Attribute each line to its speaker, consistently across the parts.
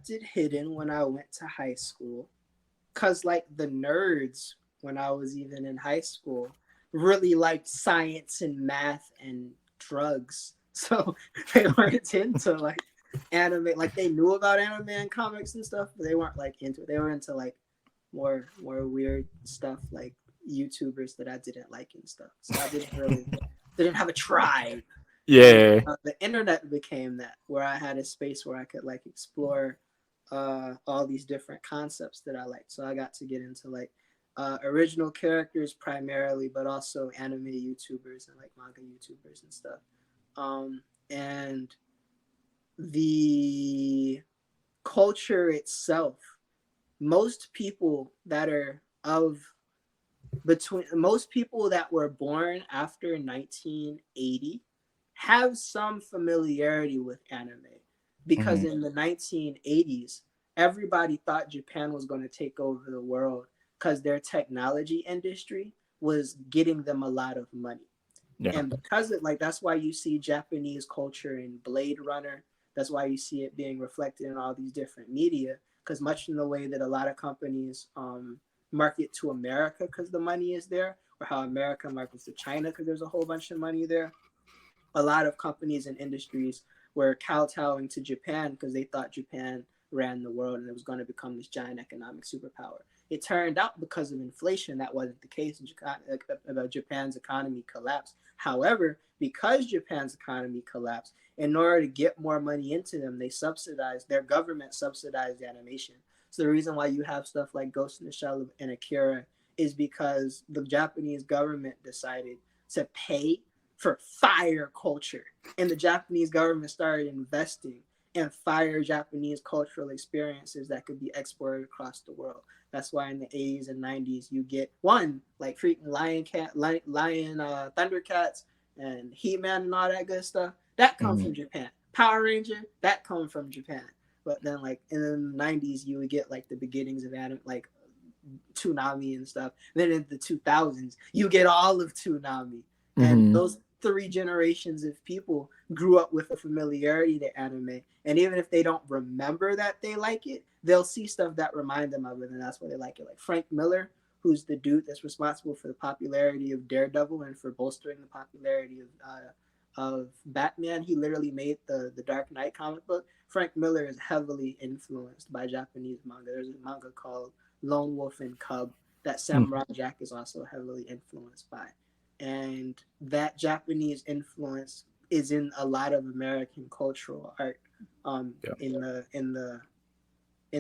Speaker 1: kept it hidden when I went to high school, cause like the nerds when I was even in high school really liked science and math and drugs. So they weren't into like anime. Like they knew about anime and comics and stuff, but they weren't like into it. They were into like more weird stuff like YouTubers that I didn't like and stuff. So I didn't have a tribe. And
Speaker 2: Yeah.
Speaker 1: the internet became that, where I had a space where I could like explore all these different concepts that I liked. So I got to get into like original characters primarily, but also anime YouTubers and like manga YouTubers and stuff. And the culture itself, most people that are of between most people that were born after 1980 have some familiarity with anime, because
Speaker 2: Hmm.
Speaker 1: in the 1980s everybody thought Japan was going to take over the world because their technology industry was getting them a lot of money.
Speaker 2: Yeah.
Speaker 1: And because it like that's why you see Japanese culture in Blade Runner. That's why you see it being reflected in all these different media, because much in the way that a lot of companies market to America because the money is there, or how America markets to China because there's a whole bunch of money there. A lot of companies and industries were kowtowing to Japan because they thought Japan ran the world and it was going to become this giant economic superpower. It turned out because of inflation that wasn't the case, and Japan's economy collapsed. However, because Japan's economy collapsed, in order to get more money into them, their government subsidized animation. So the reason why you have stuff like Ghost in the Shell and Akira is because the Japanese government decided to pay for fire culture. And the Japanese government started investing in fire Japanese cultural experiences that could be exported across the world. That's why in the 80s and 90s you get one like freaking thundercats and He-Man and all that good stuff. That comes
Speaker 2: Hmm.
Speaker 1: from Japan. Power Ranger, that comes from Japan. But then like in the 90s you would get like the beginnings of anime, like Toonami and stuff. Then in the 2000s, you get all of Toonami. And
Speaker 2: Hmm.
Speaker 1: those three generations of people grew up with a familiarity to anime. And even if they don't remember that they like it, they'll see stuff that remind them of it. And that's why they like it. Like Frank Miller, who's the dude that's responsible for the popularity of Daredevil and for bolstering the popularity of Batman. He literally made the Dark Knight comic book. Frank Miller is heavily influenced by Japanese manga. There's a manga called Lone Wolf and Cub that Samurai Jack is also heavily influenced by. And that Japanese influence is in a lot of American cultural art,
Speaker 2: Yeah.
Speaker 1: in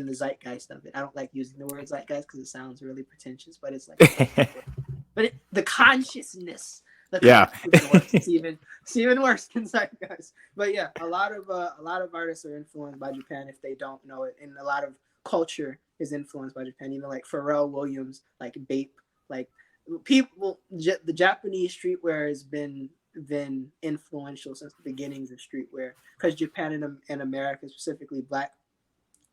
Speaker 1: the zeitgeist of it. I don't like using the word zeitgeist because it sounds really pretentious, but it's like a technical word. But the consciousness, the
Speaker 2: Yeah.
Speaker 1: conscious even worse. It's even worse than zeitgeist. But yeah, a lot of artists are influenced by Japan if they don't know it, and a lot of culture is influenced by Japan. Even like Pharrell Williams, like Bape, like the Japanese streetwear has been influential since the beginnings of streetwear, because Japan and America, specifically Black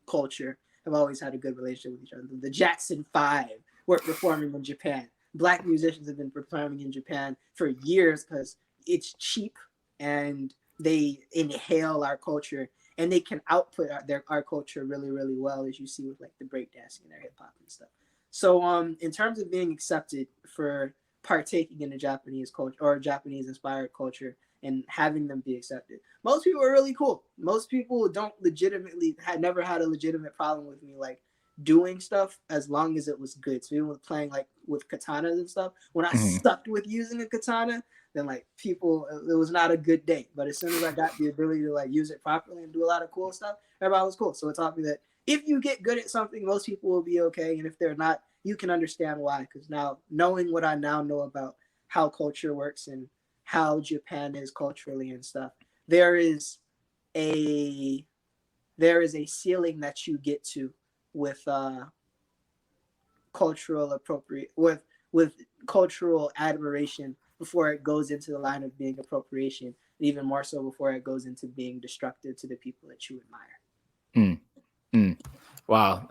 Speaker 1: culture, have always had a good relationship with each other. The Jackson Five were performing in Japan. Black musicians have been performing in Japan for years because it's cheap and they inhale our culture, and they can output our culture really really well, as you see with like the breakdancing and their hip hop and stuff. So in terms of being accepted for partaking in the Japanese culture or Japanese inspired culture and having them be accepted, most people are really cool. Most people don't legitimately had never had a legitimate problem with me like doing stuff as long as it was good. So even with playing like with katanas and stuff, when I
Speaker 2: Hmm.
Speaker 1: sucked with using a katana, then like people, it was not a good day. But as soon as I got the ability to like use it properly and do a lot of cool stuff, everybody was cool. So it taught me that if you get good at something, most people will be okay, and if they're not, you can understand why. Because now, knowing what I now know about how culture works and how Japan is culturally and stuff, there is a ceiling that you get to with cultural appropriate with cultural admiration before it goes into the line of being appropriation, and even more so before it goes into being destructive to the people that you admire.
Speaker 2: Mm. Mm. Wow.